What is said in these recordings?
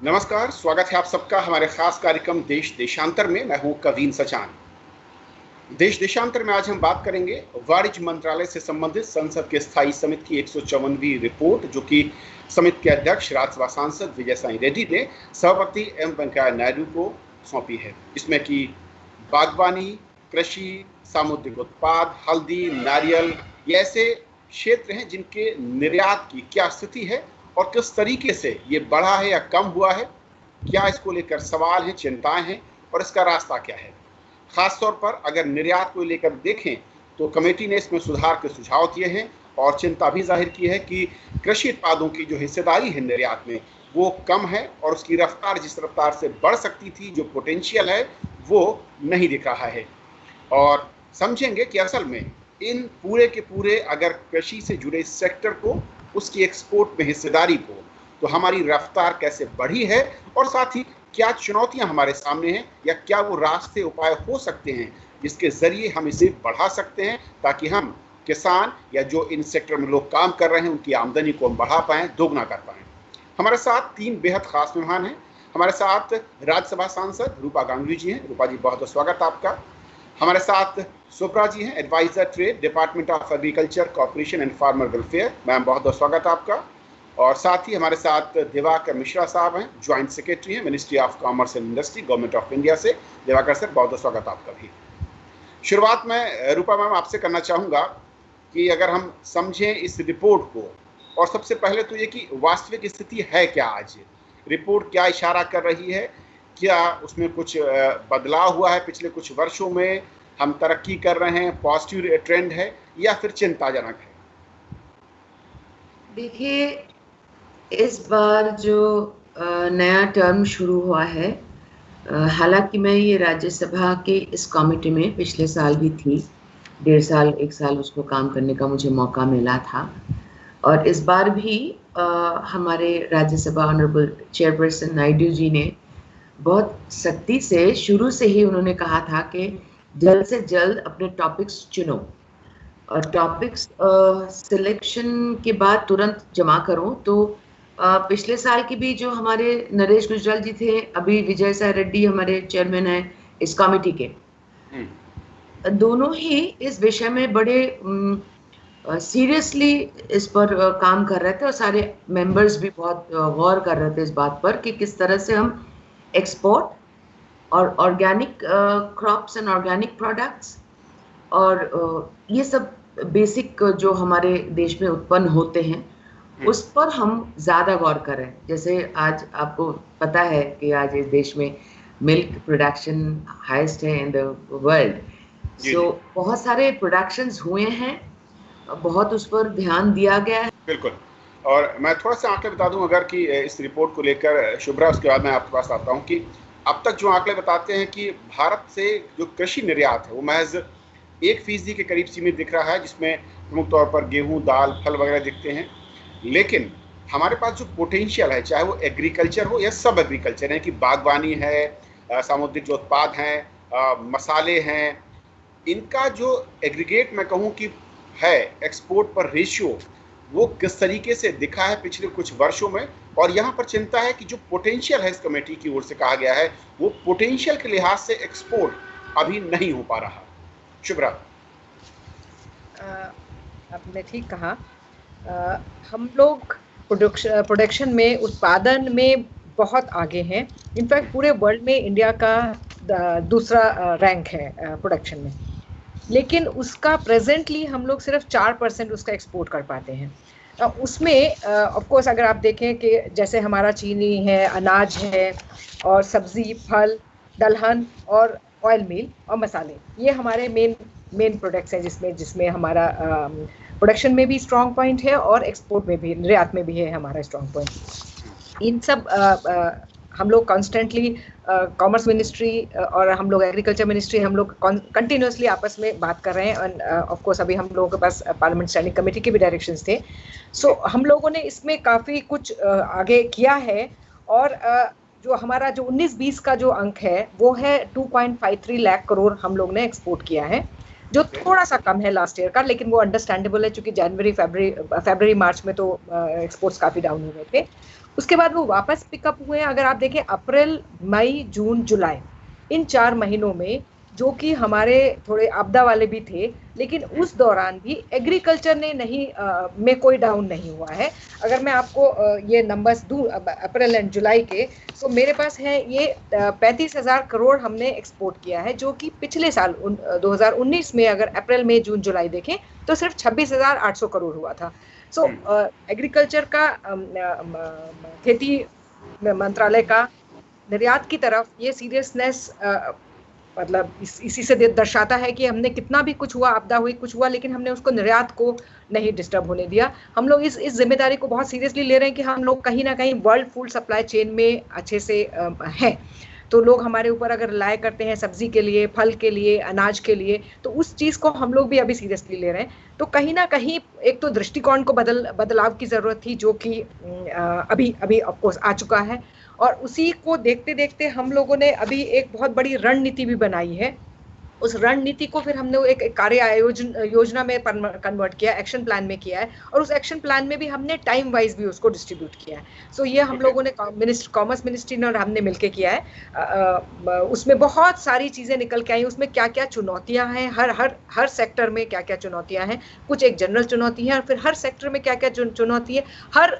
नमस्कार, स्वागत है आप सबका हमारे खास कार्यक्रम देश देशांतर में। मैं हूं कवीन सचान। देश देशांतर में आज हम बात करेंगे वाणिज्य मंत्रालय से संबंधित संसद के स्थायी समिति की 154वीं रिपोर्ट, जो कि समिति के अध्यक्ष राज्यसभा सांसद विजय साई रेड्डी ने सभापति एम वेंकैया नायडू को सौंपी है। इसमें कि बागवानी, कृषि, सामुद्रिक उत्पाद, हल्दी, नारियल, ये ऐसे क्षेत्र हैं जिनके निर्यात की क्या स्थिति है और किस तरीके से ये बढ़ा है या कम हुआ है, क्या इसको लेकर सवाल हैं, चिंताएं हैं और इसका रास्ता क्या है। खासतौर पर अगर निर्यात को लेकर देखें तो कमेटी ने इसमें सुधार के सुझाव दिए हैं और चिंता भी जाहिर की है कि कृषि उत्पादों की जो हिस्सेदारी है निर्यात में वो कम है और उसकी रफ्तार जिस रफ्तार से बढ़ सकती थी, जो पोटेंशियल है, वो नहीं दिख रहा है। और समझेंगे कि असल में इन पूरे के पूरे अगर कृषि से जुड़े सेक्टर को, उसकी एक्सपोर्ट में हिस्सेदारी को, तो हमारी रफ्तार कैसे बढ़ी है और साथ ही क्या चुनौतियां हमारे सामने हैं या क्या वो रास्ते उपाय हो सकते हैं जिसके जरिए हम इसे बढ़ा सकते हैं, ताकि हम किसान या जो इन सेक्टर में लोग काम कर रहे हैं उनकी आमदनी को हम बढ़ा पाएं, दोगुना कर पाएं। हमारे साथ तीन बेहद खास मेहमान हैं। हमारे साथ राज्यसभा सांसद रूपा गांगुली जी हैं। रूपा जी, बहुत बहुत स्वागत आपका। हमारे साथ सुप्रा जी हैं, adviser trade, department of agriculture, corporation and farmer welfare. Ma'am, बहुत बहुत स्वागत आपका। और साथ ही हमारे साथ दिवाकर मिश्रा साहब हैं, ज्वाइंट सेक्रेटरी हैं, ministry of commerce and industry, government of India से। दिवाकर सर, बहुत बहुत स्वागत आपका भी। शुरुआत में रूपा मैम आपसे करना चाहूँगा कि अगर हम समझें इस रिपोर्ट को, और सबसे पहले तो ये कि वास्तविक स्थिति है क्या आज, रिपोर्ट क्या इशारा कर रही है, क्या उसमें कुछ बदलाव हुआ है पिछले कुछ वर्षों में, हम तरक्की कर रहे हैं, पॉजिटिव ट्रेंड है या फिर चिंताजनक है? देखिए, इस बार जो नया टर्म शुरू हुआ है, हालांकि मैं ये राज्यसभा के इस कमेटी में पिछले साल भी थी, 1.5 साल 1 साल उसको काम करने का मुझे मौका मिला था। और इस बार भी हमारे राज्यसभा ऑनरेबल चेयरपर्सन नायडू जी ने बहुत सख्ती से शुरू से ही उन्होंने कहा था कि जल्द से जल्द अपने टॉपिक्स चुनो और टॉपिक्स सिलेक्शन के बाद तुरंत जमा करो। तो पिछले साल की भी जो हमारे नरेश गुजराल जी थे, अभी विजय साई रेड्डी हमारे चेयरमैन हैं इस कमेटी के, दोनों ही इस विषय में बड़े सीरियसली इस पर काम कर रहे थे और सारे मेंबर्स भी बहुत गौर कर रहे थे इस बात पर कि किस तरह से हम एक्सपोर्ट और organic crops and organic products और ये सब बेसिक जो हमारे देश में उत्पन्न होते हैं उस पर हम ज़्यादा गौर करें। जैसे आज आपको पता है कि आज इस देश में मिल्क प्रोडक्शन हाईएस्ट है इन द वर्ल्ड, सो बहुत सारे प्रोडक्शंस हुए हैं, बहुत उस पर ध्यान दिया गया है। बिल्कुल। और मैं थोड़ा सा आंकड़े बता दूं अगर कि इस रिपोर्ट को लेकर, शुभ्रा, उसके बाद मैं आपके पास आता हूं कि अब तक जो आंकड़े बताते हैं कि भारत से जो कृषि निर्यात है वो महज 1% के करीब सीमित दिख रहा है, जिसमें प्रमुख तौर पर गेहूं, दाल, फल वगैरह दिखते हैं। लेकिन हमारे पास जो पोटेंशियल है, चाहे वो एग्रीकल्चर हो या सब एग्रीकल्चर है, कि बागवानी है, सामुद्रिक जो उत्पाद हैं, मसाले हैं, इनका जो एग्रीगेट मैं कहूँ कि है एक्सपोर्ट पर रेशियो, वो किस तरीके से दिखा है पिछले कुछ वर्षों में। और यहाँ पर चिंता है कि जो पोटेंशियल है इस कमेटी की ओर से कहा गया है, वो पोटेंशियल के लिहाज से एक्सपोर्ट अभी नहीं हो पा रहा। शुभ्रा, आपने ठीक कहा। हम लोग प्रोडक्शन में, उत्पादन में बहुत आगे हैं। इनफैक्ट पूरे वर्ल्ड में इंडिया का दूसरा रैंक है प्रोडक्शन में, लेकिन उसका प्रेजेंटली हम लोग सिर्फ 4% उसका एक्सपोर्ट कर पाते हैं। उसमें ऑफ कोर्स अगर आप देखें कि जैसे हमारा चीनी है, अनाज है और सब्जी, फल, दलहन और ऑयल मिल और मसाले, ये हमारे मेन प्रोडक्ट्स हैं जिसमें हमारा प्रोडक्शन में भी स्ट्रॉन्ग पॉइंट है और एक्सपोर्ट में भी, निर्यात में भी है हमारा स्ट्रॉन्ग पॉइंट। इन सब हम लोग कॉन्स्टेंटली कॉमर्स मिनिस्ट्री और हम लोग एग्रीकल्चर मिनिस्ट्री, हम लोग कंटिन्यूसली आपस में बात कर रहे हैं। और ऑफ कोर्स अभी हम लोगों के पास पार्लियामेंट स्टैंडिंग कमेटी के भी डायरेक्शंस थे। सो हम लोगों ने इसमें काफ़ी कुछ आगे किया है। और जो हमारा जो 19-20 का जो अंक है वो है 2.53 लाख करोड़ हम लोग ने एक्सपोर्ट किया है। जो थोड़ा सा कम है लास्ट ईयर का, लेकिन वो अंडरस्टैंडेबल है क्योंकि जनवरी फरवरी मार्च में तो एक्सपोर्ट्स काफ़ी डाउन हुए थे। उसके बाद वो वापस पिकअप हुए हैं। अगर आप देखें अप्रैल, मई, जून, जुलाई, इन 4 महीनों में जो कि हमारे थोड़े आपदा वाले भी थे, लेकिन उस दौरान भी एग्रीकल्चर ने नहीं में कोई डाउन नहीं हुआ है। अगर मैं आपको ये नंबर्स दूं अप्रैल एंड जुलाई के, तो मेरे पास है ये 35,000 करोड़ हमने एक्सपोर्ट किया है, जो कि पिछले साल 2019 में अगर अप्रैल, मई, जून, जुलाई देखें तो सिर्फ 26,800 करोड़ हुआ था। सो एग्रीकल्चर का खेती मंत्रालय का निर्यात की तरफ ये सीरियसनेस मतलब इसी से दर्शाता है कि हमने कितना भी कुछ हुआ, आपदा हुई, कुछ हुआ, लेकिन हमने उसको निर्यात को नहीं डिस्टर्ब होने दिया। हम लोग इस जिम्मेदारी को बहुत सीरियसली ले रहे हैं कि हम लोग कहीं ना कहीं वर्ल्ड फूड सप्लाई चेन में अच्छे से हैं। तो लोग हमारे ऊपर अगर रिलाय करते हैं सब्जी के लिए, फल के लिए, अनाज के लिए, तो उस चीज़ को हम लोग भी अभी सीरियसली ले रहे हैं। तो कहीं ना कहीं एक तो दृष्टिकोण को बदलाव की ज़रूरत थी, जो कि अभी ऑफकोर्स आ चुका है, और उसी को देखते देखते हम लोगों ने अभी एक बहुत बड़ी रणनीति भी बनाई है। उस रणनीति को फिर हमने एक कार्य योजना में कन्वर्ट किया, एक्शन प्लान में किया है, और उस एक्शन प्लान में भी हमने टाइम वाइज भी उसको डिस्ट्रीब्यूट किया है। सो ये हम लोगों ने कॉमर्स मिनिस्ट्री ने और हमने मिलकर किया है। उसमें बहुत सारी चीज़ें निकल के आई। उसमें क्या क्या चुनौतियां हैं, हर सेक्टर में क्या क्या चुनौतियां हैं, कुछ एक जनरल चुनौती है, और फिर हर सेक्टर में क्या क्या चुनौती है, हर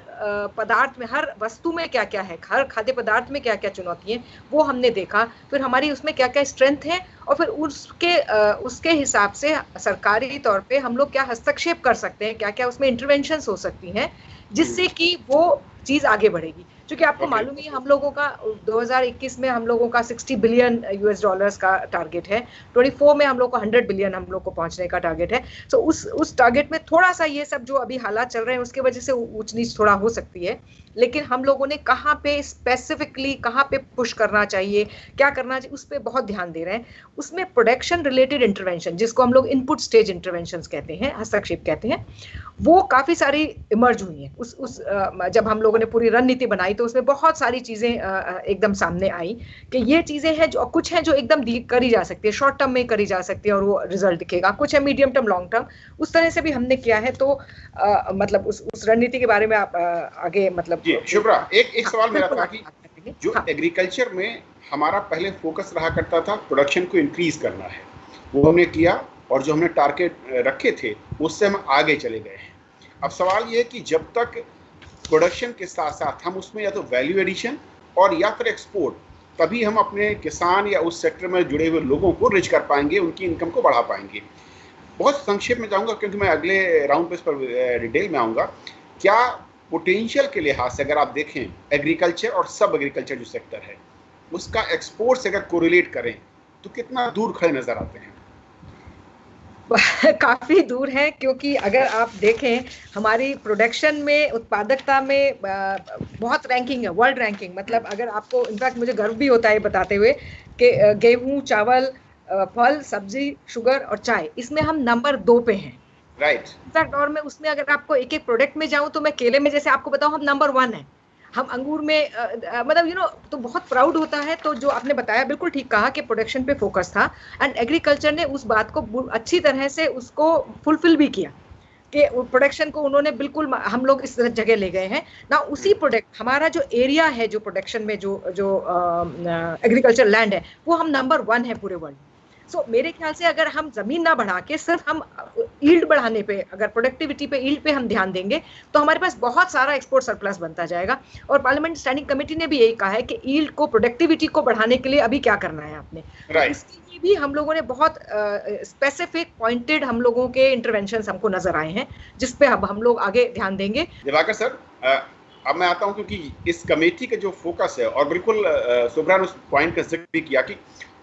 पदार्थ में, हर वस्तु में क्या क्या है, हर खाद्य पदार्थ में क्या क्या चुनौती है, वो हमने देखा। फिर हमारी उसमें क्या क्या स्ट्रेंथ है, और फिर उसके हिसाब से सरकारी तौर पे हम लोग क्या हस्तक्षेप कर सकते हैं, क्या क्या उसमें इंटरवेंशंस हो सकती हैं, जिससे कि वो चीज़ आगे बढ़ेगी। क्योंकि आपको मालूम ही हम लोगों का 2021 में हम लोगों का $60 बिलियन का टारगेट है, 24 में हम लोग को 100 बिलियन हम लोग को पहुंचने का टारगेट है। सो उस टारगेट में थोड़ा सा ये सब जो अभी हालात चल रहे हैं उसके वजह से ऊंच नीच थोड़ा हो सकती है, लेकिन हम लोगों ने कहाँ पे स्पेसिफिकली कहाँ पे पुश करना चाहिए, क्या करना चाहिए, उस पर बहुत ध्यान दे रहे हैं। उसमें प्रोडक्शन रिलेटेड इंटरवेंशन, जिसको हम लोग इनपुट स्टेज इंटरवेंशंस कहते हैं, हस्तक्षेप कहते हैं, वो काफ़ी सारी इमर्ज हुई हैं। जब हम लोगों ने पूरी रणनीति बनाई तो उसमें बहुत सारी चीज़ें एकदम सामने आई कि ये चीज़ें हैं जो कुछ हैं जो एकदम करी जा सकती है, शॉर्ट टर्म में करी जा सकती है और वो रिजल्ट दिखेगा, कुछ है मीडियम टर्म, लॉन्ग टर्म, उस तरह से भी हमने किया है। तो मतलब उस रणनीति के बारे में आप आगे मतलब जी शुभ्रा, एक सवाल मेरा था कि जो एग्रीकल्चर में हमारा पहले फोकस रहा करता था प्रोडक्शन को इंक्रीज करना है, वो हमने किया, और जो हमने टारगेट रखे थे उससे हम आगे चले गए हैं। अब सवाल ये है कि जब तक प्रोडक्शन के साथ साथ हम उसमें या तो वैल्यू एडिशन और या फिर एक्सपोर्ट, तभी हम अपने किसान या उस सेक्टर में जुड़े हुए लोगों को रिच कर पाएंगे, उनकी इनकम को बढ़ा पाएंगे। बहुत संक्षेप में जाऊंगा क्योंकि मैं अगले राउंड पे इस पर डिटेल में आऊँगा। क्या पोटेंशियल के लिहाज से अगर आप देखें एग्रीकल्चर और सब एग्रीकल्चर जो सेक्टर है उसका एक्सपोर्ट से अगर कोरिलेट करें तो कितना दूर खड़े नजर आते हैं? काफी दूर है, क्योंकि अगर आप देखें हमारी प्रोडक्शन में, उत्पादकता में बहुत रैंकिंग है, वर्ल्ड रैंकिंग। मतलब अगर आपको, इनफैक्ट मुझे गर्व भी होता है बताते हुए कि गेहूं, चावल, फल, सब्जी, शुगर और चाय, इसमें हम नंबर 2 पे हैं। राइट। इनफैक्ट और मैं उसमें अगर आपको एक एक प्रोडक्ट में जाऊं तो मैं केले में जैसे आपको बताऊं हम नंबर 1 है, हम अंगूर में मतलब तो बहुत प्राउड होता है। तो जो आपने बताया बिल्कुल ठीक कहा कि प्रोडक्शन पे फोकस था, एंड एग्रीकल्चर ने उस बात को अच्छी तरह से उसको फुलफिल भी किया कि प्रोडक्शन को उन्होंने बिल्कुल, हम लोग इस जगह ले गए हैं ना। उसी प्रोडक्ट हमारा जो एरिया है, जो प्रोडक्शन में जो एग्रीकल्चर लैंड है, वो हम नंबर 1 है पूरे वर्ल्ड। सो मेरे ख्याल से अगर हम जमीन ना बढ़ा के सिर्फ हम यील्ड बढ़ाने पे, अगर प्रोडक्टिविटी पे, यील्ड पे हम ध्यान देंगे तो हमारे पास बहुत सारा एक्सपोर्ट सरप्लस बनता जाएगा। और पार्लियामेंट स्टैंडिंग कमेटी ने भी यही कहा है कि यील्ड को, प्रोडक्टिविटी को बढ़ाने के लिए अभी क्या करना है आपने। तो इसके लिए भी हम लोगों ने बहुत स्पेसिफिक पॉइंटेड हम लोगों के इंटरवेंशंस हमको नजर आए हैं, जिस पे अब हम लोग आगे ध्यान देंगे। दिवाकर सर, अब मैं आता हूं क्योंकि इस कमेटी का जो फोकस है, और बिल्कुल शुभ्रा ने उस पॉइंट का जिक्र भी किया कि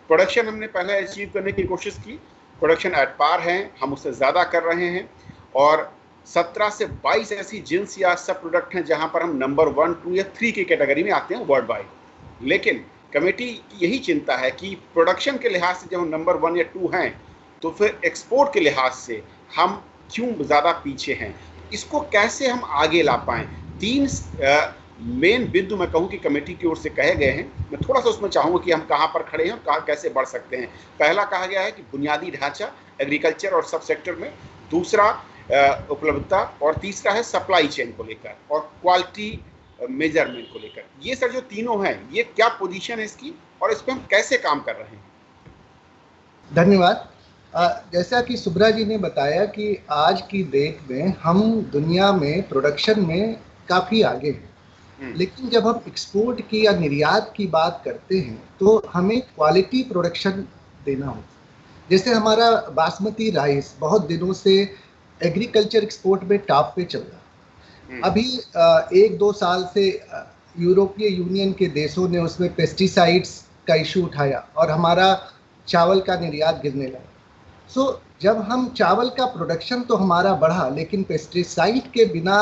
प्रोडक्शन हमने पहले अचीव करने की कोशिश की, प्रोडक्शन एट पार है, हम उससे ज़्यादा कर रहे हैं, और 17 से 22 ऐसी जिन्स या सब प्रोडक्ट हैं जहां पर हम नंबर 1, 2 या 3 की कैटेगरी में आते हैं वर्ल्ड वाइड। लेकिन कमेटी की यही चिंता है कि प्रोडक्शन के लिहाज से जब हम नंबर 1 या 2 हैं तो फिर एक्सपोर्ट के लिहाज से हम क्यों ज़्यादा पीछे हैं, इसको कैसे हम आगे ला पाएँ। 3 मेन बिंदु मैं कहूँ कि कमेटी की ओर से कहे गए हैं, मैं थोड़ा सा उसमें चाहूँगा कि हम कहाँ पर खड़े हैं और कहाँ कैसे बढ़ सकते हैं। पहला कहा गया है कि बुनियादी ढांचा एग्रीकल्चर और सब सेक्टर में, दूसरा उपलब्धता, और तीसरा है सप्लाई चेन को लेकर और क्वालिटी मेजरमेंट को लेकर। ये सर जो तीनों हैं, ये क्या पोजीशन है इसकी और इस पर हम कैसे काम कर रहे हैं? धन्यवाद। जैसा कि सुब्रा जी ने बताया कि आज की डेट में हम दुनिया में प्रोडक्शन में काफ़ी आगे हैं, लेकिन जब हम एक्सपोर्ट की या निर्यात की बात करते हैं तो हमें क्वालिटी प्रोडक्शन देना होता है। जैसे हमारा बासमती राइस बहुत दिनों से एग्रीकल्चर एक्सपोर्ट में टॉप पे चल रहा। अभी 1-2 साल से यूरोपीय यूनियन के देशों ने उसमें पेस्टिसाइड्स का इशू उठाया और हमारा चावल का निर्यात गिरने लगा। जब हम चावल का प्रोडक्शन तो हमारा बढ़ा, लेकिन पेस्टिसाइड के बिना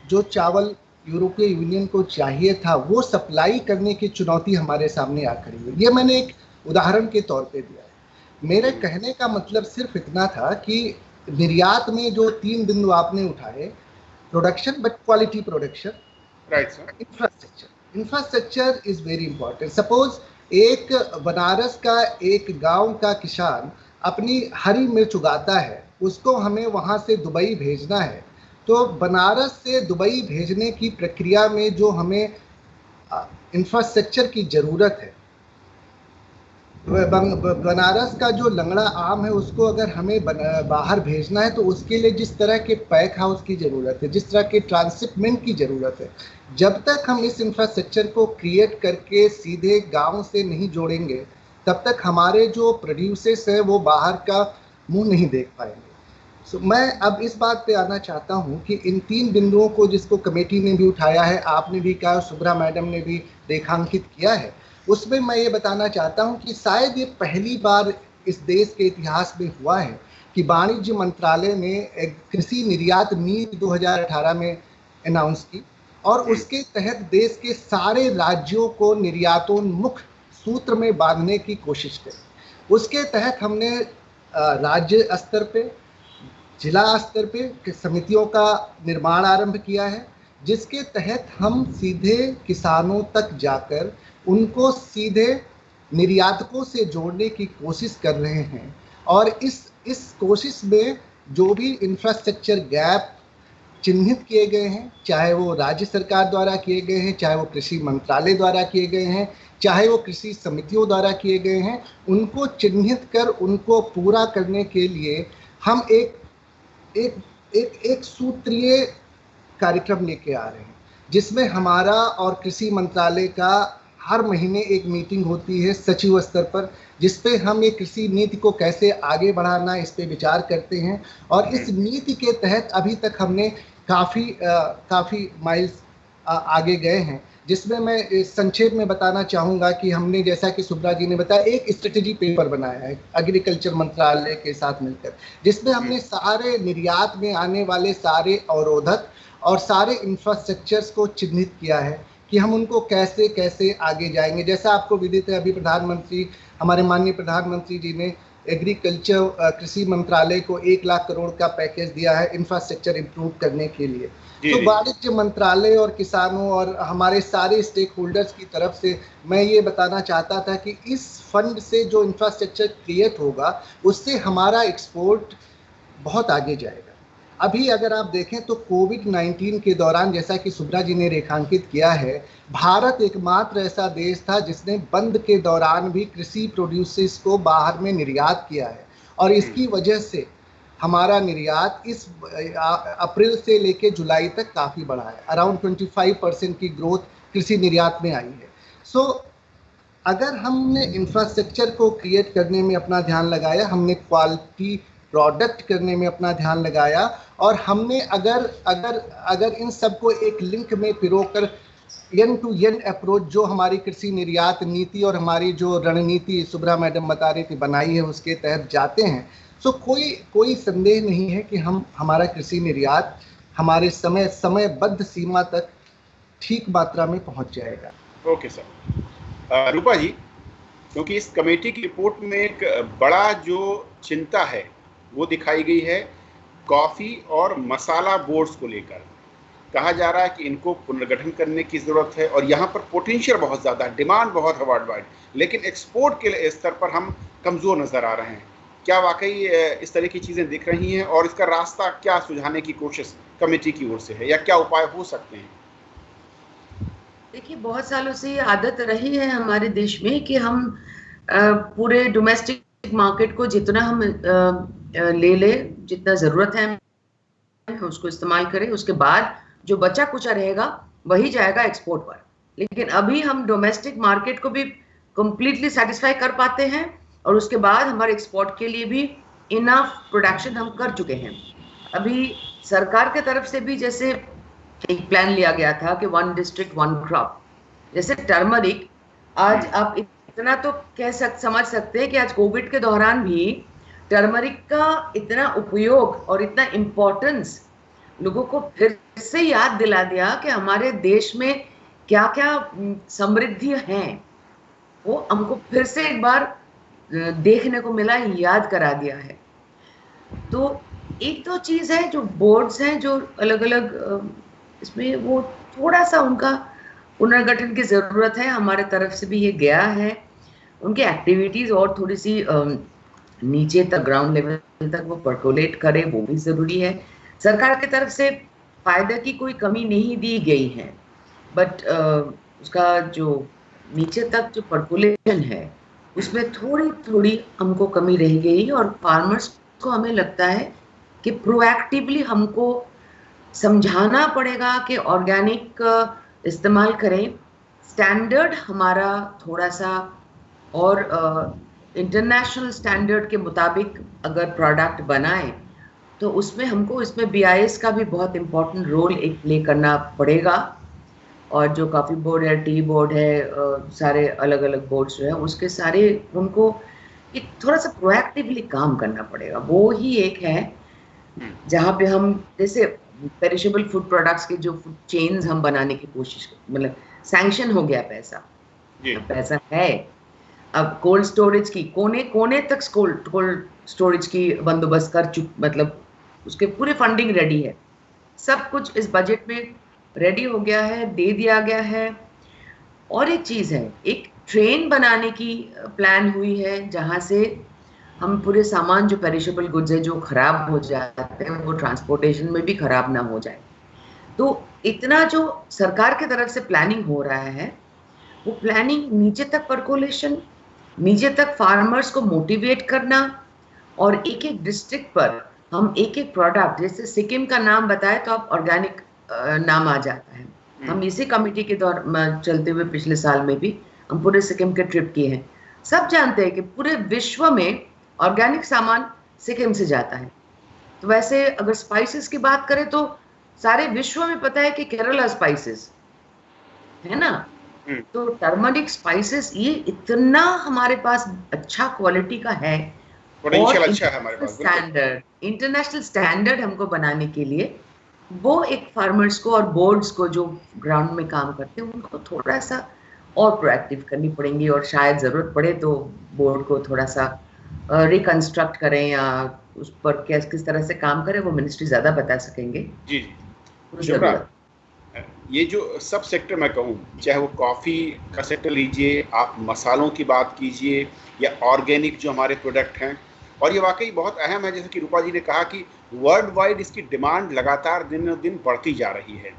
जो चावल यूरोपीय यूनियन को चाहिए था वो सप्लाई करने की चुनौती हमारे सामने आ खड़ी हुई। ये मैंने एक उदाहरण के तौर पे दिया है। मेरे कहने का मतलब सिर्फ इतना था कि निर्यात में जो 3 बिंदु आपने उठाए, production but quality production, right sir, infrastructure is very important. Suppose एक बनारस का एक गांव का किसान अपनी हरी मिर्च उगाता है, उसको हमें वहां से दुबई भेजना है, तो बनारस से दुबई भेजने की प्रक्रिया में जो हमें इंफ्रास्ट्रक्चर की जरूरत है, बनारस का जो लंगड़ा आम है उसको अगर हमें बाहर भेजना है तो उसके लिए जिस तरह के पैक हाउस की ज़रूरत है, जिस तरह के ट्रांसशिपमेंट की ज़रूरत है, जब तक हम इस इंफ्रास्ट्रक्चर को क्रिएट करके सीधे गांव से नहीं जोड़ेंगे तब तक हमारे जो प्रोड्यूसर्स हैं वो बाहर का मुंह नहीं देख पाएंगे। मैं अब इस बात पे आना चाहता हूँ कि इन 3 बिंदुओं को जिसको कमेटी ने भी उठाया है, आपने भी कहा, सुब्रा मैडम ने भी रेखांकित किया है, उसमें मैं ये बताना चाहता हूँ कि शायद ये पहली बार इस देश के इतिहास में हुआ है कि वाणिज्य मंत्रालय ने एक कृषि निर्यात नीति 2018 में अनाउंस की और उसके तहत देश के सारे राज्यों को निर्यातोन्मुख सूत्र में बांधने की कोशिश करी। उसके तहत हमने राज्य स्तर पे, जिला स्तर पे समितियों का निर्माण आरंभ किया है, जिसके तहत हम सीधे किसानों तक जाकर उनको सीधे निर्यातकों से जोड़ने की कोशिश कर रहे हैं। और इस कोशिश में जो भी इंफ्रास्ट्रक्चर गैप चिन्हित किए गए हैं, चाहे वो राज्य सरकार द्वारा किए गए हैं, चाहे वो कृषि मंत्रालय द्वारा किए गए हैं, चाहे वो कृषि समितियों द्वारा किए गए हैं, उनको चिन्हित कर उनको पूरा करने के लिए हम एक सूत्रीय कार्यक्रम लेके आ रहे हैं, जिसमें हमारा और कृषि मंत्रालय का हर महीने एक मीटिंग होती है सचिव स्तर पर, जिसपे हम एक कृषि नीति को कैसे आगे बढ़ाना इस पे विचार करते हैं। और इस नीति के तहत अभी तक हमने काफ़ी माइल्स आगे गए हैं, जिसमें मैं संक्षेप में बताना चाहूँगा कि हमने, जैसा कि सुब्रा जी ने बताया, एक स्ट्रेटेजी पेपर बनाया है एग्रीकल्चर मंत्रालय के साथ मिलकर, जिसमें हमने सारे निर्यात में आने वाले सारे अवरोधक और सारे इंफ्रास्ट्रक्चर्स को चिन्हित किया है कि हम उनको कैसे कैसे आगे जाएंगे। जैसा आपको विदित है, अभी प्रधानमंत्री, हमारे माननीय प्रधानमंत्री जी ने एग्रीकल्चर कृषि मंत्रालय को 1 लाख करोड़ का पैकेज दिया है इंफ्रास्ट्रक्चर इम्प्रूव करने के लिए। तो वाणिज्य मंत्रालय और किसानों और हमारे सारे स्टेक होल्डर्स की तरफ से मैं ये बताना चाहता था कि इस फंड से जो इंफ्रास्ट्रक्चर क्रिएट होगा उससे हमारा एक्सपोर्ट बहुत आगे जाएगा। अभी अगर आप देखें तो कोविड-19 के दौरान, जैसा कि सुब्रा जी ने रेखांकित किया है, भारत एकमात्र ऐसा देश था जिसने बंद के दौरान भी कृषि प्रोड्यूसर्स को बाहर में निर्यात किया है और इसकी वजह से हमारा निर्यात इस अप्रैल से लेके जुलाई तक काफ़ी बढ़ा है। अराउंड 25% की ग्रोथ कृषि निर्यात में आई है। अगर हमने इंफ्रास्ट्रक्चर को क्रिएट करने में अपना ध्यान लगाया, हमने क्वालिटी प्रोडक्ट करने में अपना ध्यान लगाया और हमने अगर इन सबको एक लिंक में पिरोकर एंड टू एंड अप्रोच जो हमारी कृषि निर्यात नीति और हमारी जो रणनीति सुब्रा मैडम बता रही थी बनाई है, उसके तहत जाते हैं, तो कोई संदेह नहीं है कि हमारा कृषि निर्यात हमारे समयबद्ध सीमा तक ठीक मात्रा में पहुंच जाएगा। Okay sir. रूपा जी, क्योंकि इस कमेटी की रिपोर्ट में एक बड़ा जो चिंता है वो दिखाई गई है कॉफ़ी और मसाला बोर्ड्स को लेकर। कहा जा रहा है कि इनको पुनर्गठन करने की ज़रूरत है और यहाँ पर पोटेंशियल बहुत ज़्यादा है, डिमांड बहुत है वर्ल्ड वाइड, लेकिन एक्सपोर्ट के स्तर पर हम कमज़ोर नज़र आ रहे हैं। क्या वाकई इस तरह की चीज़ें दिख रही हैं और इसका रास्ता क्या सुझाने की कोशिश कमेटी की ओर से है या क्या उपाय हो सकते हैं? देखिए, बहुत सालों से ये आदत रही है हमारे देश में कि हम पूरे डोमेस्टिक मार्केट को जितना हम ले जितना ज़रूरत है उसको इस्तेमाल करें, उसके बाद जो बचा कुचा रहेगा वही जाएगा एक्सपोर्ट पर। लेकिन अभी हम डोमेस्टिक मार्केट को भी कंप्लीटली सेटिस्फाई कर पाते हैं और उसके बाद हमारे एक्सपोर्ट के लिए भी इनफ प्रोडक्शन हम कर चुके हैं। अभी सरकार के तरफ से भी जैसे एक प्लान लिया गया था कि 1 डिस्ट्रिक्ट 1 क्रॉप, जैसे टर्मरिक, आज आप इतना तो समझ सकते हैं कि आज कोविड के दौरान भी टर्मरिक का इतना उपयोग और इतना इम्पोर्टेंस लोगों को फिर से याद दिला दिया कि हमारे देश में क्या क्या समृद्धि हैं, वो हमको फिर से एक बार देखने को मिला, याद करा दिया है। तो एक दो चीज़ है जो बोर्ड्स हैं जो अलग अलग इसमें वो थोड़ा सा उनका पुनर्गठन की ज़रूरत है, हमारे तरफ से भी ये गया है। उनकी एक्टिविटीज़ और थोड़ी सी नीचे तक, ग्राउंड लेवल तक वो पर्कोलेट करे, वो भी ज़रूरी है। सरकार की तरफ से फ़ायदे की कोई कमी नहीं दी गई है, बट उसका जो नीचे तक जो पर्कोलेशन है उसमें थोड़ी थोड़ी हमको कमी रह गई और फार्मर्स को हमें लगता है कि प्रोएक्टिवली हमको समझाना पड़ेगा कि ऑर्गेनिक इस्तेमाल करें। स्टैंडर्ड हमारा थोड़ा सा और इंटरनेशनल स्टैंडर्ड के मुताबिक अगर प्रोडक्ट बनाएं तो उसमें हमको इसमें BIS का भी बहुत इम्पोर्टेंट रोल एक प्ले करना पड़ेगा। और जो कॉफ़ी बोर्ड है, टी बोर्ड है, सारे अलग अलग बोर्ड्स जो है उसके सारे उनको एक थोड़ा सा प्रोएक्टिवली काम करना पड़ेगा। वो ही एक है जहाँ पे हम जैसे पेरिशेबल फूड प्रोडक्ट्स के जो फूड चेन्स हम बनाने की कोशिश, मतलब सैंक्शन हो गया पैसा है, अब कोल्ड स्टोरेज की कोने कोने तक कोल्ड स्टोरेज की बंदोबस्त मतलब उसके पूरे फंडिंग रेडी है, सब कुछ इस बजट में रेडी हो गया है, दे दिया गया है। और एक चीज़ है, एक ट्रेन बनाने की प्लान हुई है जहाँ से हम पूरे सामान जो पेरिशेबल गुड्स है जो खराब हो जाते हैं वो ट्रांसपोर्टेशन में भी खराब ना हो जाए। तो इतना जो सरकार की तरफ से प्लानिंग हो रहा है वो प्लानिंग नीचे तक पर्कोलेशन, नीचे तक फार्मर्स को मोटिवेट करना, और एक एक डिस्ट्रिक्ट पर हम एक एक प्रोडक्ट, जैसे सिक्किम का नाम बताए तो आप ऑर्गेनिक नाम आ जाता है। हम इसी कमेटी के दौर चलते हुए पिछले साल में भी हम पूरे सिक्किम के ट्रिप किए हैं। सब जानते हैं कि पूरे विश्व में ऑर्गेनिक सामान सिक्किम से जाता है। तो वैसे अगर स्पाइसेस की बात करें तो सारे विश्व में पता है कि केरला स्पाइसेस है ना, तो टर्मरिक स्पाइसेस ये इतना हमारे पास अच्छा क्वालिटी का है और अच्छा है हमारे पास स्टैंडर्ड, इंटरनेशनल स्टैंडर्ड हमको बनाने के लिए वो एक फार्मर्स को और बोर्ड्स को जो ग्राउंड में काम करते हैं उनको थोड़ा सा और प्रोएक्टिव करनी पड़ेंगी, और शायद ज़रूरत पड़े तो बोर्ड को थोड़ा सा रिकंस्ट्रक्ट करें या उस पर किस तरह से काम करें वो मिनिस्ट्री ज़्यादा बता सकेंगे। जी ये जो सब सेक्टर मैं कहूँ, चाहे वो कॉफ़ी का सेक्टर लीजिए, आप मसालों की बात कीजिए या ऑर्गेनिक जो हमारे प्रोडक्ट हैं, और ये वाकई बहुत अहम है। जैसे कि रूपा जी ने कहा कि वर्ल्ड वाइड इसकी डिमांड लगातार दिन दिन बढ़ती जा रही है।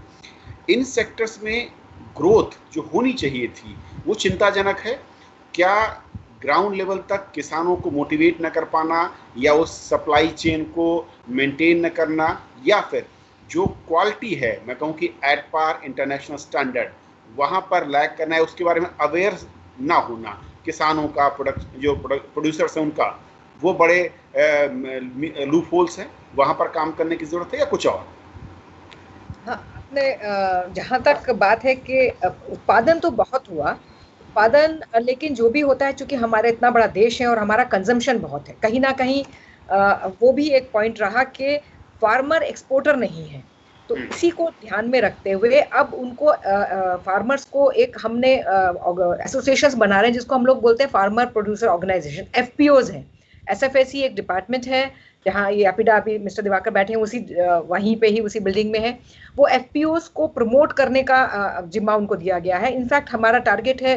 इन सेक्टर्स में ग्रोथ जो होनी चाहिए थी वो चिंताजनक है। क्या ग्राउंड लेवल तक किसानों को मोटिवेट न कर पाना, या उस सप्लाई चेन को मेंटेन न करना, या फिर जो क्वालिटी है मैं कहूँ कि एट पार इंटरनेशनल स्टैंडर्ड वहाँ पर लैग करना है, उसके बारे में अवेयर ना होना किसानों का, प्रोड्यूसर्स हैं उनका, वो बड़े लूप होल्स हैं, वहाँ पर काम करने की ज़रूरत है या कुछ और? हाँ, आपने जहाँ तक बात है कि उत्पादन तो बहुत हुआ उत्पादन, लेकिन जो भी होता है चूंकि हमारा इतना बड़ा देश है और हमारा कंजम्पशन बहुत है, कहीं ना कहीं वो भी एक पॉइंट रहा कि फार्मर एक्सपोर्टर नहीं है। तो इसी को ध्यान में रखते हुए अब उनको फार्मर्स को एक हमने एसोसिएशंस बना रहे हैं जिसको हम लोग बोलते हैं फार्मर प्रोड्यूसर ऑर्गेनाइजेशन, FPOs हैं। SFAC एक डिपार्टमेंट है जहाँ ये एपिडा अभी मिस्टर दिवाकर बैठे हैं, उसी वहीं पे ही उसी बिल्डिंग में है। वो FPOs को प्रमोट करने का जिम्मा उनको दिया गया है। इनफैक्ट हमारा टारगेट है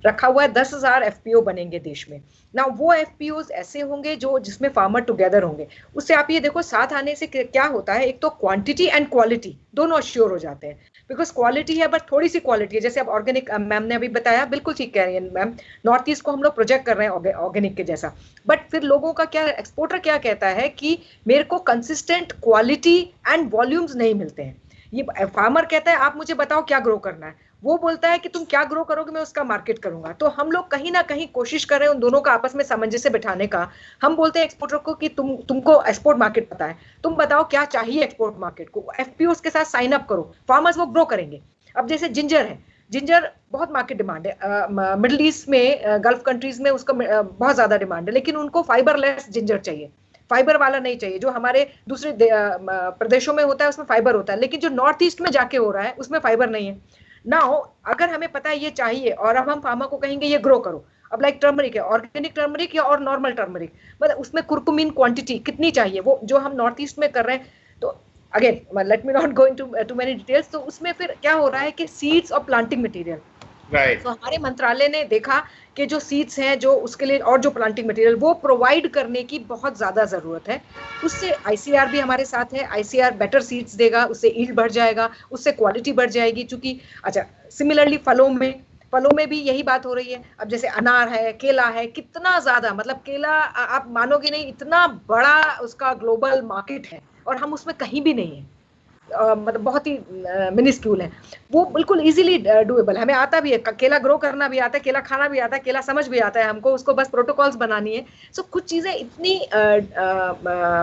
रखा हुआ है 10,000 FPO बनेंगे देश में ना। वो FPOs ऐसे होंगे जो जिसमें फार्मर टुगेदर होंगे। उससे आप ये देखो साथ आने से क्या होता है, एक तो क्वांटिटी एंड क्वालिटी दोनों अश्योर हो जाते हैं, बिकॉज क्वालिटी है बट थोड़ी सी क्वालिटी है। जैसे अब ऑर्गेनिक मैम ने अभी बताया, बिल्कुल ठीक कह रही है मैम, नॉर्थ ईस्ट को हम लोग प्रोजेक्ट कर रहे हैं ऑर्गेनिक के जैसा, बट फिर लोगों का क्या, एक्सपोर्टर क्या कहता है कि मेरे को कंसिस्टेंट क्वालिटी एंड वॉल्यूम्स नहीं मिलते हैं। ये फार्मर कहता है आप मुझे बताओ क्या ग्रो करना है, वो बोलता है कि तुम क्या ग्रो करोगे मैं उसका मार्केट करूंगा। तो हम लोग कहीं ना कहीं कोशिश कर रहे हैं उन दोनों का आपस में सामंजस्य बिठाने का। हम बोलते हैं एक्सपोर्टर को कि तुमको एक्सपोर्ट मार्केट पता है, तुम बताओ क्या चाहिए एक्सपोर्ट मार्केट को, FPOs के साथ साइन अप करो, फार्मर्स वो ग्रो करेंगे। अब जैसे जिंजर है, जिंजर बहुत मार्केट डिमांड है, मिडिल ईस्ट में गल्फ कंट्रीज में उसका बहुत ज्यादा डिमांड है, लेकिन उनको फाइबरलेस जिंजर चाहिए, फाइबर वाला नहीं चाहिए। जो हमारे दूसरे प्रदेशों में होता है उसमें फाइबर होता है, लेकिन जो नॉर्थ ईस्ट में जाके हो रहा है उसमें फाइबर नहीं है ना। अगर हमें पता है ये चाहिए और अब हम फार्मर को कहेंगे ये ग्रो करो, अब लाइक टर्मरिक है, ऑर्गेनिक टर्मरिक या और नॉर्मल टर्मरिक, मतलब उसमें कुरकुमिन क्वांटिटी कितनी चाहिए, वो जो हम नॉर्थ ईस्ट में कर रहे हैं। तो again let me not go into many details. तो उसमें फिर क्या हो रहा है कि सीड्स और प्लांटिंग मटेरियल, तो हमारे मंत्रालय ने देखा कि जो सीड्स हैं जो उसके लिए और जो प्लांटिंग मटेरियल वो प्रोवाइड करने की बहुत ज्यादा जरूरत है। उससे ICR भी हमारे साथ है, ICR बेटर सीड्स देगा, उससे ईल्ड बढ़ जाएगा, उससे क्वालिटी बढ़ जाएगी। चूंकि अच्छा सिमिलरली फलों में भी यही बात हो रही है। अब जैसे अनार है, केला है, कितना ज्यादा, मतलब केला आप मानोगे नहीं इतना बड़ा उसका ग्लोबल मार्केट है और हम उसमें कहीं भी नहीं है, मतलब बहुत ही मिनिस्क्यूल है। वो बिल्कुल इजीली डूएबल, हमें आता भी है, केला ग्रो करना भी आता है, केला खाना भी आता है, केला समझ भी आता है हमको, उसको बस प्रोटोकॉल्स बनानी है। सो कुछ चीजें इतनी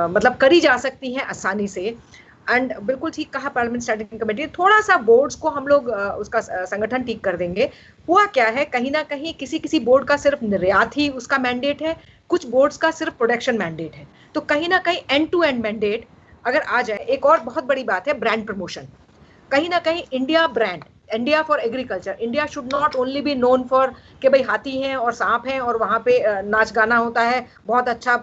मतलब करी जा सकती हैं आसानी से। एंड बिल्कुल ठीक कहा पार्लियामेंट स्टैंडिंग कमेटी, थोड़ा सा बोर्ड्स को हम लोग उसका संगठन ठीक कर देंगे। हुआ क्या है, कहीं ना कहीं किसी बोर्ड का सिर्फ निर्यात ही उसका मैंडेट है, कुछ बोर्ड्स का सिर्फ प्रोडक्शन मैंडेट है। तो कहीं ना कहीं एंड टू एंड मैंडेट अगर आ जाए। एक और बहुत बड़ी बात है ब्रांड प्रमोशन। कहीं ना कहीं India brand, India for agriculture, India should not only be known for कि भाई हाथी हैं और सांप हैं और वहां पे नाच गाना होता है, बहुत अच्छा,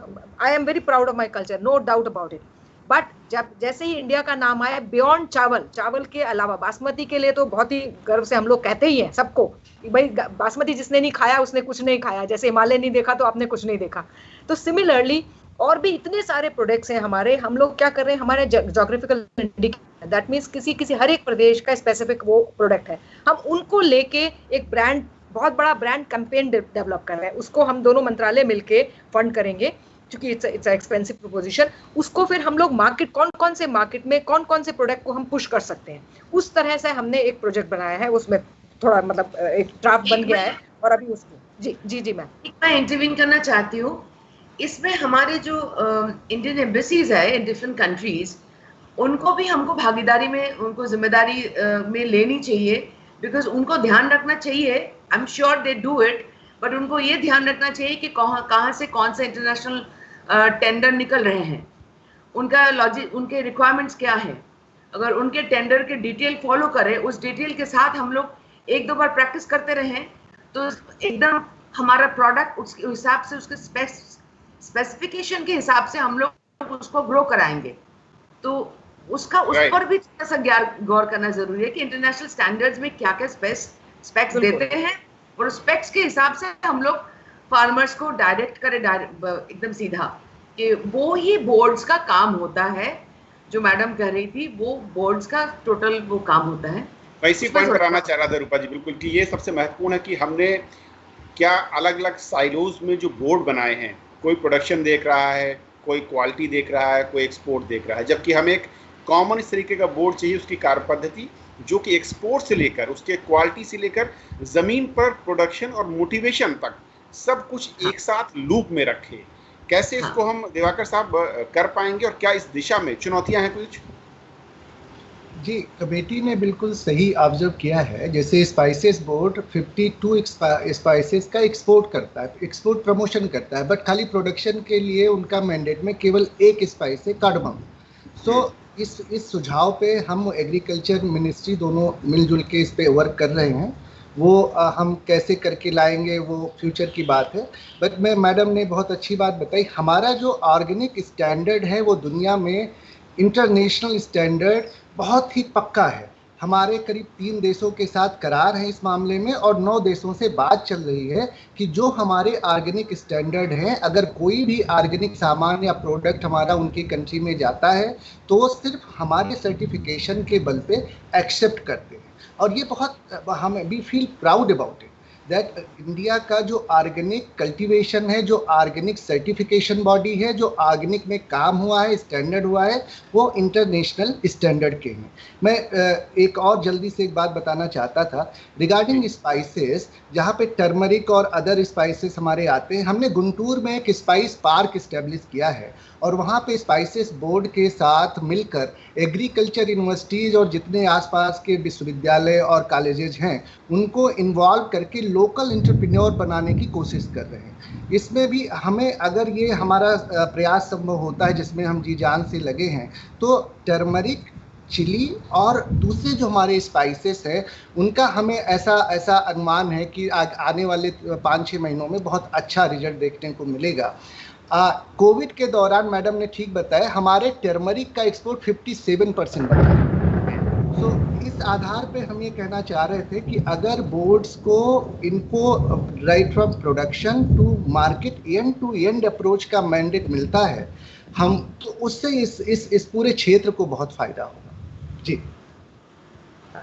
I am very proud of my culture, no doubt about it. But जब जैसे ही इंडिया का नाम आया, बियॉन्ड चावल के अलावा बासमती के लिए तो बहुत ही गर्व से हम लोग कहते ही हैं सबको, भाई बासमती जिसने नहीं खाया उसने कुछ नहीं खाया, जैसे हिमालय नहीं देखा तो आपने कुछ नहीं देखा। तो सिमिलरली और भी इतने सारे प्रोडक्ट्स हैं हमारे, हम लोग क्या कर रहे हैं, हमारे जोग्राफिकल इंडिकेटर, दैट मीन्स किसी हर एक प्रदेश का स्पेसिफिक वो प्रोडक्ट है, हम उनको लेके एक ब्रांड, बहुत बड़ा ब्रांड कैंपेन डेवलप कर रहे हैं। उसको हम दोनों मंत्रालय मिलके फंड करेंगे, क्योंकि इट्स एक्सपेंसिव प्रोपोजिशन। उसको फिर हम लोग मार्केट, कौन से मार्केट में कौन से प्रोडक्ट को हम पुश कर सकते हैं, उस तरह से हमने एक प्रोजेक्ट बनाया है। उसमें थोड़ा मतलब एक ड्राफ्ट बन गया है और अभी उसको जी मैं इंटरवीन करना चाहती हूँ। इसमें हमारे जो इंडियन एम्बेसीज है इन डिफरेंट कंट्रीज, उनको भी हमको भागीदारी में, उनको जिम्मेदारी में लेनी चाहिए, बिकॉज उनको ध्यान रखना चाहिए, I am sure they do it, but उनको ये ध्यान रखना चाहिए कि कहाँ से कौन से इंटरनेशनल टेंडर निकल रहे हैं, उनका लॉजिक, उनके रिक्वायरमेंट्स क्या है। अगर उनके टेंडर के डिटेल फॉलो करें, उस डिटेल के साथ हम लोग एक दो बार प्रैक्टिस करते रहें, तो एकदम हमारा प्रोडक्ट उसके हिसाब से, उसके स्पेसिफिकेशन के हिसाब से हम लोग उसको ग्रो कराएंगे। तो उस पर भी थोड़ा सा गौर करना जरूरी है कि इंटरनेशनल स्टैंडर्ड्स में क्या क्या स्पेक्स देते हैं, और स्पेक्स के हिसाब से हम लोग फार्मर्स को डायरेक्ट करें, एकदम सीधा, कि वो ही बोर्ड्स का काम होता है। जो मैडम कह रही थी, वो बोर्ड्स का टोटल वो काम होता है। वैसे पॉइंट कराना चाह रहा था रूपा जी, बिल्कुल, कि ये सबसे महत्वपूर्ण है कि हमने क्या अलग अलग साइलोज में जो बोर्ड बनाए हैं, कोई प्रोडक्शन देख रहा है, कोई क्वालिटी देख रहा है, कोई एक्सपोर्ट देख रहा है, जबकि हमें एक कॉमन इस तरीके का बोर्ड चाहिए, उसकी कार्य पद्धति जो कि एक्सपोर्ट से लेकर, उसके क्वालिटी से लेकर ज़मीन पर प्रोडक्शन और मोटिवेशन तक सब कुछ एक साथ लूप में रखे। कैसे इसको हम दिवाकर साहब कर पाएंगे और क्या इस दिशा में चुनौतियां हैं कुछ? जी, कमेटी ने बिल्कुल सही ऑब्जर्व किया है। जैसे स्पाइसेस बोर्ड 52 स्पाइसेस का एक्सपोर्ट करता है, एक्सपोर्ट प्रमोशन करता है, बट खाली प्रोडक्शन के लिए उनका मैंडेट में केवल एक स्पाइस है, कार्डमम। सो इस सुझाव पे हम एग्रीकल्चर मिनिस्ट्री दोनों मिलजुल के इस पे वर्क कर रहे हैं, वो हम कैसे करके लाएंगे वो फ्यूचर की बात है। बट मैडम ने बहुत अच्छी बात बताई, हमारा जो ऑर्गेनिक स्टैंडर्ड है वो दुनिया में इंटरनेशनल स्टैंडर्ड बहुत ही पक्का है। हमारे करीब 3 देशों के साथ करार है इस मामले में, और 9 देशों से बात चल रही है कि जो हमारे ऑर्गेनिक स्टैंडर्ड हैं, अगर कोई भी ऑर्गेनिक सामान या प्रोडक्ट हमारा उनकी कंट्री में जाता है तो वो सिर्फ हमारे सर्टिफिकेशन के बल पे एक्सेप्ट करते हैं। और ये बहुत हम we feel proud about it that India का जो ऑर्गेनिक कल्टीवेशन है, जो ऑर्गेनिक सर्टिफिकेशन बॉडी है, जो ऑर्गेनिक में काम हुआ है, स्टैंडर्ड हुआ है, वो इंटरनेशनल स्टैंडर्ड के हैं। मैं एक और जल्दी से एक बात बताना चाहता था रिगार्डिंग स्पाइसेस, जहाँ पे टर्मरिक और अदर स्पाइसेस हमारे आते हैं। हमने गुंटूर में एक स्पाइस पार्क इस्टेब्लिश किया है, और वहाँ पे स्पाइसेस बोर्ड के साथ मिलकर एग्रीकल्चर यूनिवर्सिटीज़ और जितने आसपास के विश्वविद्यालय और कॉलेजेज हैं उनको इन्वॉल्व करके लोकल एंटरप्रेन्योर बनाने की कोशिश कर रहे हैं। इसमें भी हमें, अगर ये हमारा प्रयास संभव होता है जिसमें हम जी जान से लगे हैं, तो टर्मरिक, चिली और दूसरे जो हमारे स्पाइसेस हैं उनका हमें ऐसा अनुमान है कि आने वाले 5-6 महीनों में बहुत अच्छा रिजल्ट देखने को मिलेगा। कोविड के दौरान मैडम ने ठीक बताया, हमारे टर्मरिक का एक्सपोर्ट 57% बढ़ा। तो इस आधार पे हम ये कहना चाह रहे थे कि अगर बोर्ड्स को इनको right from production to market end to end approach का मैंडेट मिलता है, हम तो उससे इस पूरे क्षेत्र को बहुत फायदा होगा। जी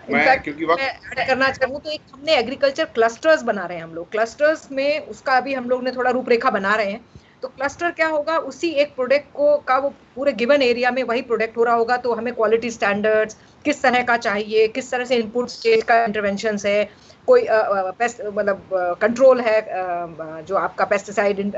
इनफैक्ट मैं ऐड करना चाहूँ तो एक हमने एग्रीकल्चर क्लस्टर्स बना रहे हैं हम लोग। क्लस्टर्स में उसका अभी हम लोग ने थोड़ा रूपरेखा बना रहे हैं। तो क्लस्टर क्या होगा, उसी एक प्रोडक्ट को का वो पूरे गिवन एरिया में वही प्रोडक्ट हो रहा होगा, तो हमें क्वालिटी स्टैंडर्ड्स किस तरह का चाहिए, किस तरह से इनपुट स्टेज का इंटरवेंशंस है, कोई पेस्ट मतलब कंट्रोल है, जो आपका पेस्टिसाइड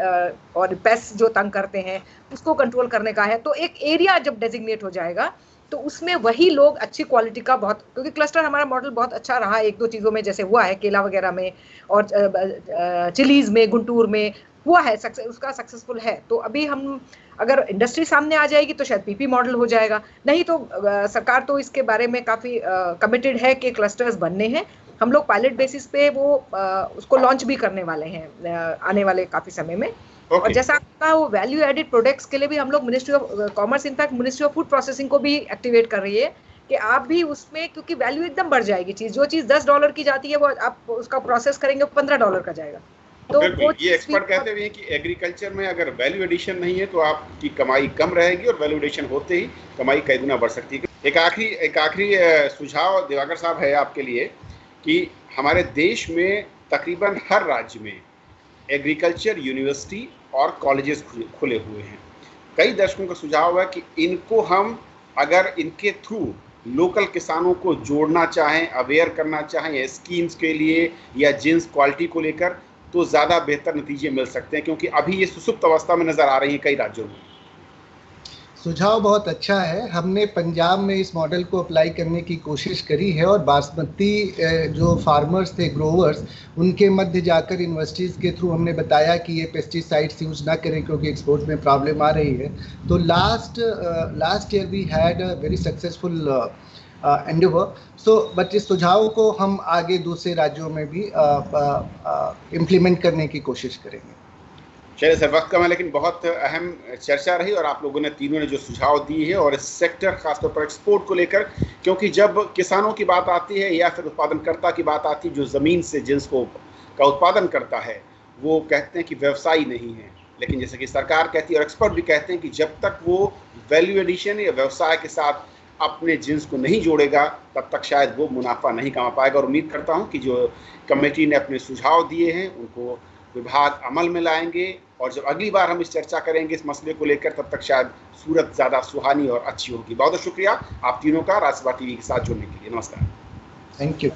और पेस्ट जो तंग करते हैं उसको कंट्रोल करने का है। तो एक एरिया जब डेजिग्नेट हो जाएगा तो उसमें वही लोग अच्छी क्वालिटी का बहुत, क्योंकि क्लस्टर हमारा मॉडल बहुत अच्छा रहा है 1-2 चीज़ों में, जैसे हुआ है केला वगैरह में और चिलीज में, गुंटूर में हुआ है, उसका सक्सेसफुल है। तो अभी हम अगर इंडस्ट्री सामने आ जाएगी तो शायद पीपी मॉडल हो जाएगा, नहीं तो सरकार तो इसके बारे में काफ़ी कमिटेड है कि क्लस्टर्स बनने हैं। हम लोग पायलट बेसिस पे वो उसको लॉन्च भी करने वाले हैं आने वाले काफ़ी समय में। और जैसा आपका वो वैल्यू एडेड प्रोडक्ट्स के लिए भी हम लोग ministry of commerce, in fact ministry of food processing को भी एक्टिवेट कर रही है कि आप भी उसमें, क्योंकि वैल्यू एकदम बढ़ जाएगी चीज़, जो चीज़ $10 की जाती है वो आप उसका प्रोसेस करेंगे $15 का जाएगा। तो ये एक्सपर्ट कहते हुए हैं कि एग्रीकल्चर में अगर वैल्यू एडिशन नहीं है तो आपकी कमाई कम रहेगी और वैल्यू एडिशन होते ही कमाई कई गुना बढ़ सकती है। एक आखिरी सुझाव दिवाकर साहब है आपके लिए कि हमारे देश में तकरीबन हर राज्य में एग्रीकल्चर यूनिवर्सिटी और कॉलेजेस खुले हुए हैं। कई दर्शकों का सुझाव है कि इनको हम अगर इनके थ्रू लोकल किसानों को जोड़ना चाहें, अवेयर करना चाहें या स्कीम्स के लिए या जींस क्वालिटी को लेकर, तो ज़्यादा बेहतर नतीजे मिल सकते हैं, क्योंकि अभी ये सुसुप्त अवस्था में नज़र आ रही है कई राज्यों में। सुझाव बहुत अच्छा है। हमने पंजाब में इस मॉडल को अप्लाई करने की कोशिश करी है, और बासमती जो फार्मर्स थे, ग्रोवर्स, उनके मध्य जाकर यूनिवर्सिटीज़ के थ्रू हमने बताया कि ये पेस्टिसाइड्स यूज़ ना करें क्योंकि एक्सपोर्ट में प्रॉब्लम आ रही है। तो last year we had a very successful endeavour. So but इस सुझाव को हम आगे दूसरे राज्यों में भी इम्प्लीमेंट करने की कोशिश करेंगे। चलिए सर, वक्त कम है लेकिन बहुत अहम चर्चा रही और आप लोगों ने तीनों ने जो सुझाव दिए हैं, और इस सेक्टर खासतौर पर एक्सपोर्ट को लेकर, क्योंकि जब किसानों की बात आती है या फिर उत्पादनकर्ता की बात आती है जो ज़मीन से जिन्स का उत्पादन करता है, वो कहते हैं कि व्यवसायी नहीं है। लेकिन जैसे कि सरकार कहती है और एक्सपर्ट भी कहते हैं कि जब तक वो वैल्यू एडिशन या व्यवसाय के साथ अपने जिन्स को नहीं जोड़ेगा तब तक शायद वो मुनाफा नहीं कमा पाएगा। और उम्मीद करता हूँ कि जो कमेटी ने अपने सुझाव दिए हैं उनको विभाग अमल में लाएंगे, और जब अगली बार हम इस चर्चा करेंगे इस मसले को लेकर तब तक शायद सूरत ज़्यादा सुहानी और अच्छी होगी। बहुत बहुत शुक्रिया आप तीनों का राज्यसभा टीवी के साथ जुड़ने के लिए। नमस्कार। Thank you.